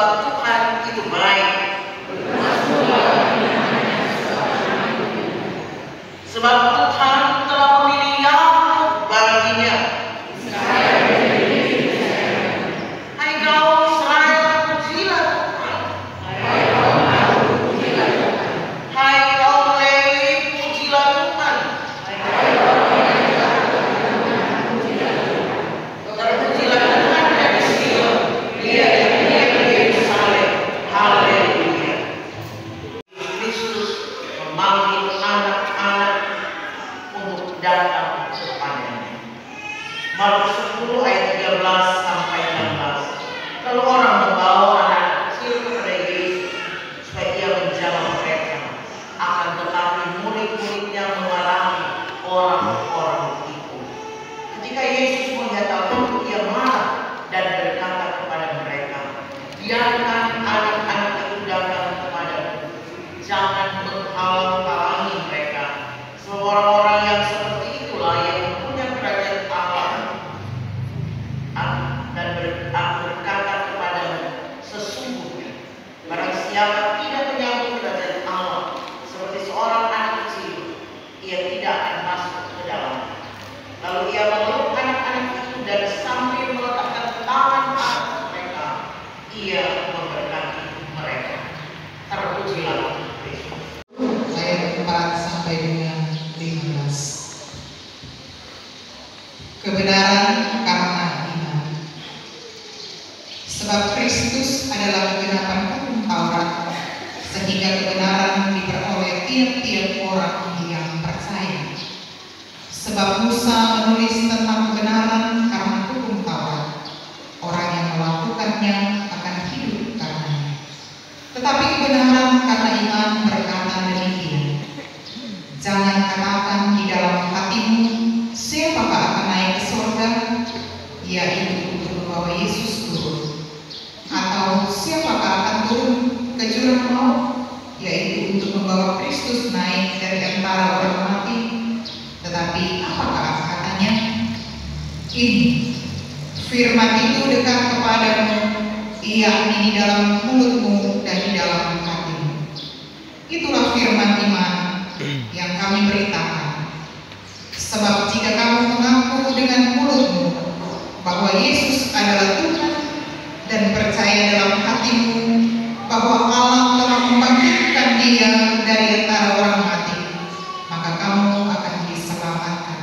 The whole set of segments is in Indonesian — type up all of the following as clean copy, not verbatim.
sebab Tuhan itu baik. Sebab Tuhan telah memilih Yakub baginya. Hai kaum Israel, pujilah Tuhan. Hai kaum Lewi, pujilah Tuhan. Terpujilah Tuhan dari Sion, Dia yang diam di Yerusalem. Haleluya. Kristus memanggil anak-anak untuk datang kepadanya. Markus 10 ayat 13 sampai 16. Lalu orang membawa anak kecil kepada Yesus supaya ia menjamah mereka. Akan tetapi murid-muridnya melarang orang-orang itu. Ketika Yesus melihat hal itu, ia marah dan berkata kepada mereka, biarkan anak-anak itu datang kepadaku, jangan menghalang-halangi mereka. Sebab orang-orang yang seperti itulah yang punya kerajaan Allah. Dan berkata kepadanya, sesungguhnya barang siapa tidak menyambut kerajaan Allah seperti seorang anak kecil, ia tidak akan masuk ke dalam. Lalu ia memeluk anak-anak itu dan sambil meletakkan tangan atas mereka, ia memberkati mereka. Terpujilah Kristus. Ayat 4 sampai dengan 15. Kebenaran karena iman. Sebab Kristus adalah kegenapan hukum Taurat, sehingga kebenaran diperoleh tiap-tiap orang yang percaya. Sebab Musa menulis tentang kebenaran karena hukum Taurat, orang yang melakukannya akan hidup karenanya. Tetapi kebenaran karena iman berkata demikian, jangan katakan di dalam hatimu, siapakah akan naik ke surga, yaitu untuk membawa Yesus turun, atau siapakah akan turun ke jurang maut, yaitu untuk membawa Kristus naik dari antara orang mati. Tetapi apakah katanya? Ini firman itu dekat kepadamu, yakni di dalam mulutmu dan di dalam hatimu. Itulah firman iman yang kami beritakan. Sebab jika kamu mengaku dengan mulutmu bahwa Yesus adalah Tuhan dan percaya dalam hatimu bahwa Allah telah membangkitkan Dia dari antara orang mati, maka kamu akan diselamatkan.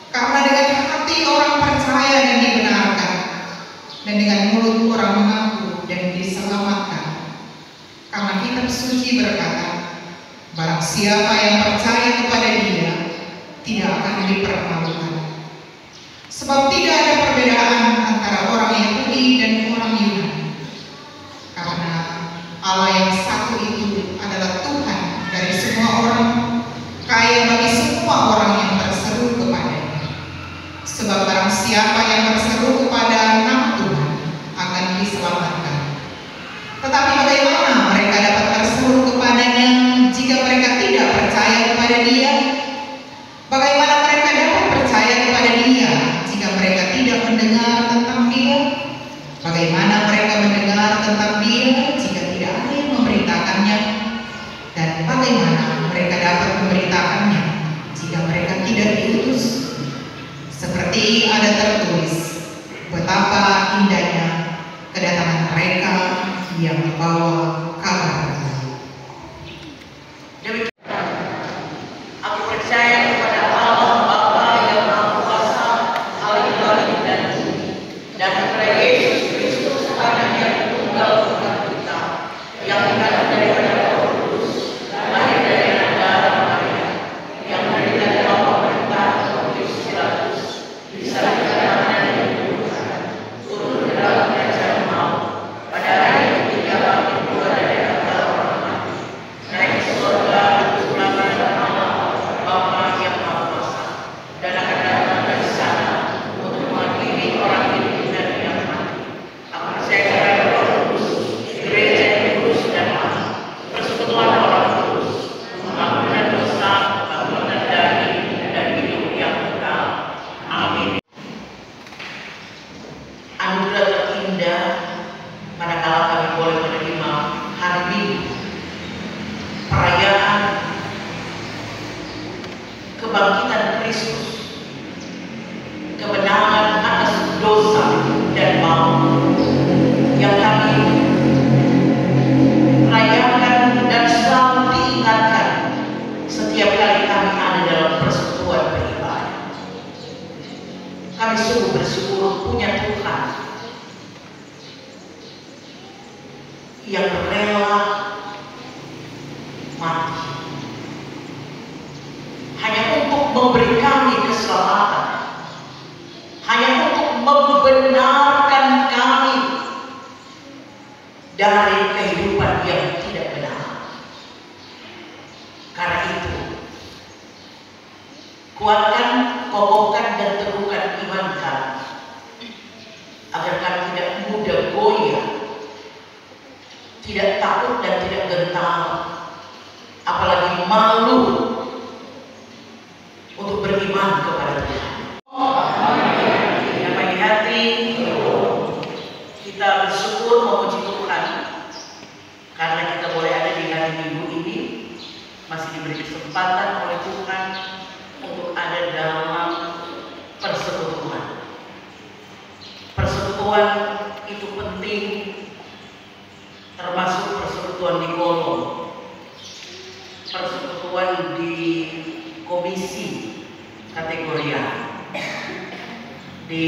Karena dengan hati orang percaya dan dibenarkan, dan dengan mulut orang mengaku dan diselamatkan. Karena kitab suci berkata, barang siapa yang percaya kepada Dia tidak akan dipermalukan. Sebab tidak ada perbedaan antara orang Yahudi dan orang Yunani, karena Allah yang satu itu adalah Tuhan dari semua orang, kaya bagi semua orang yang berseru kepadanya. Sebab barang siapa yang berseru kepada nama Tuhan akan diselamatkan. Tetapi bagaimana mereka dapat berseru kepadanya jika mereka tidak percaya kepada Dia? Bagaimana mereka dapat percaya kepada Dia jika mereka tidak mendengar tentang Dia? Bagaimana mereka mendengar tentang Dia jika tidak ada yang memberitakannya? Dan bagaimana mereka dapat memberitakannya jika mereka tidak diutus? Seperti ada tertulis, betapa indahnya kedatangan mereka yang membawa kabar baik. Aku percaya kepada Allah Bapa yang Maha Kuasa, Al-Ilah dan Bumi, dan kepada Yesus Kristus Anak yang tunggal Tuhan kita, yang dikandung daripada Roh Kudus, lahir dari anak darah Maria, yang dari Bapa perintah Pontius Pilatus, disalibkan dan dibunuh, turun ke dalam kerajaan maut, pada hari ketiga bangkit keluar dari antara betul-betul punya Tuhan yang rela mati hanya untuk memberi kami keselamatan, hanya untuk membenarkan kami dari kehidupan yang tidak benar. Karena itu, kuatkan, kokohkan, dan teguhkan iman kami, agar kami tidak mudah goyah, tidak takut dan tidak gentar, apalagi malu untuk beriman kepada Tuhan. Yang pagi hati kita bersyukur memuji Tuhan karena kita boleh ada di hari Minggu ini, masih diberi kesempatan oleh Tuhan untuk ada dalam persekutuan. Persekutuan itu penting, termasuk persekutuan di kolom, persekutuan di komisi kategorial, di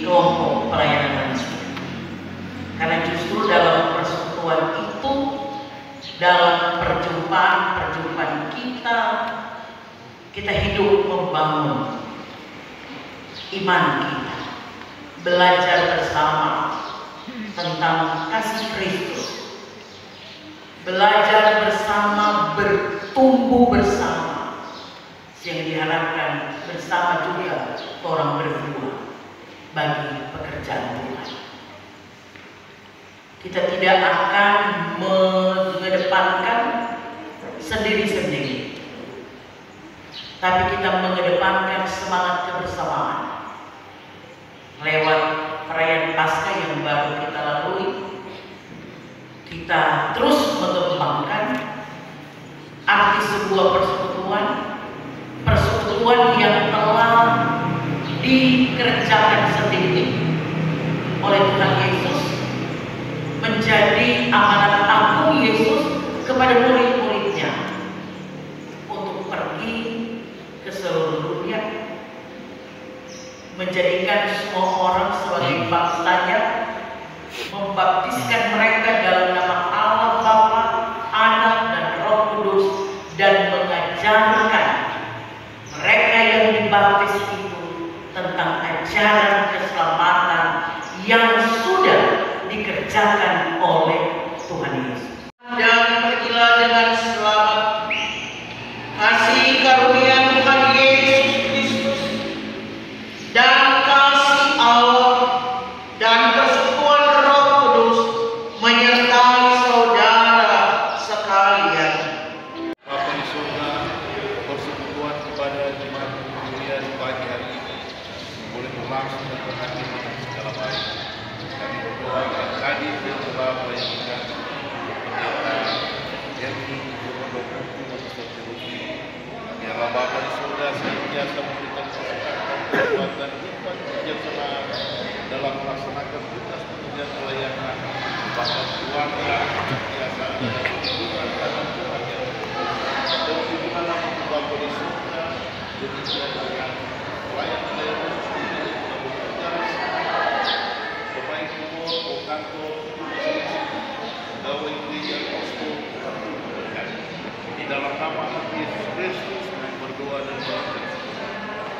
kelompok pelayanan manusia. Karena justru dalam persekutuan itu, dalam perjumpaan kita hidup membangun iman kita, belajar bersama tentang kasih Kristus, belajar bersama, bertumbuh bersama, yang diharapkan bersama juga orang berdua bagi pekerjaan Tuhan. Kita tidak akan mengedepankan sendiri-sendiri, tapi kita mengedepankan semangat kebersamaan lewat perayaan Paskah yang baru kita lalui. Kita terus mengembangkan arti sebuah persekutuan yang telah dikerjakan sendiri oleh Tuhan Yesus, menjadi amanat agung Yesus kepada murid-muridnya untuk pergi ke seluruh dunia, menjadikan semua orang sebagai bangsanya, membaptiskan mereka dalam nama Allah Bapa, Anak, dan Roh Kudus, dan mengajarkan mereka yang dibaptis itu tentang ajaran keselamatan yang sudah dikerjakan oleh Tuhan Yesus. Dan pergilah dengan selamat. Kasih karunia Tuhan Yesus Kristus dan kasih Allah dan persekutuan Roh Kudus menyertai saudara sekalian. Bapa di surga, persekutuan kepada jemaat mulia di pagi hari ini boleh berlangsung dan berhasil dengan segala baik. Kami berdoa yang hadir dengan Bapa yang diganti, pendeta Yerni, Pondok Buku, Ustaz Jerufi. Biarlah Bapa di surga senantiasa memberikan kekuatan iman kerjasama dalam melaksanakan tugas pekerjaan pelayanan. Bapa keluarga senantiasa ada hubungan dengan Tuhan yang dan bagaimana Bapa di surga demikian dengan pelayan-pelayan sendiri yang bekerja pemain umur, kantor, pegawai gereja, posko, di dalam nama Yesus Kristus kami berdoa dan berdoa.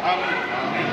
Amin. Amin.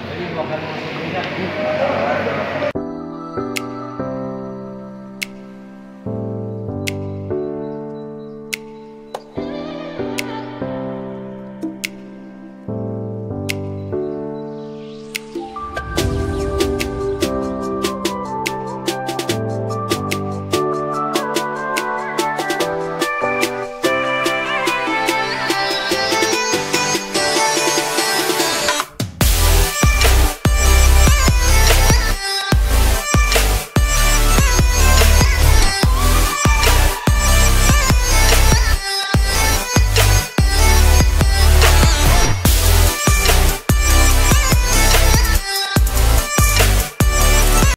Jadi bakal masuk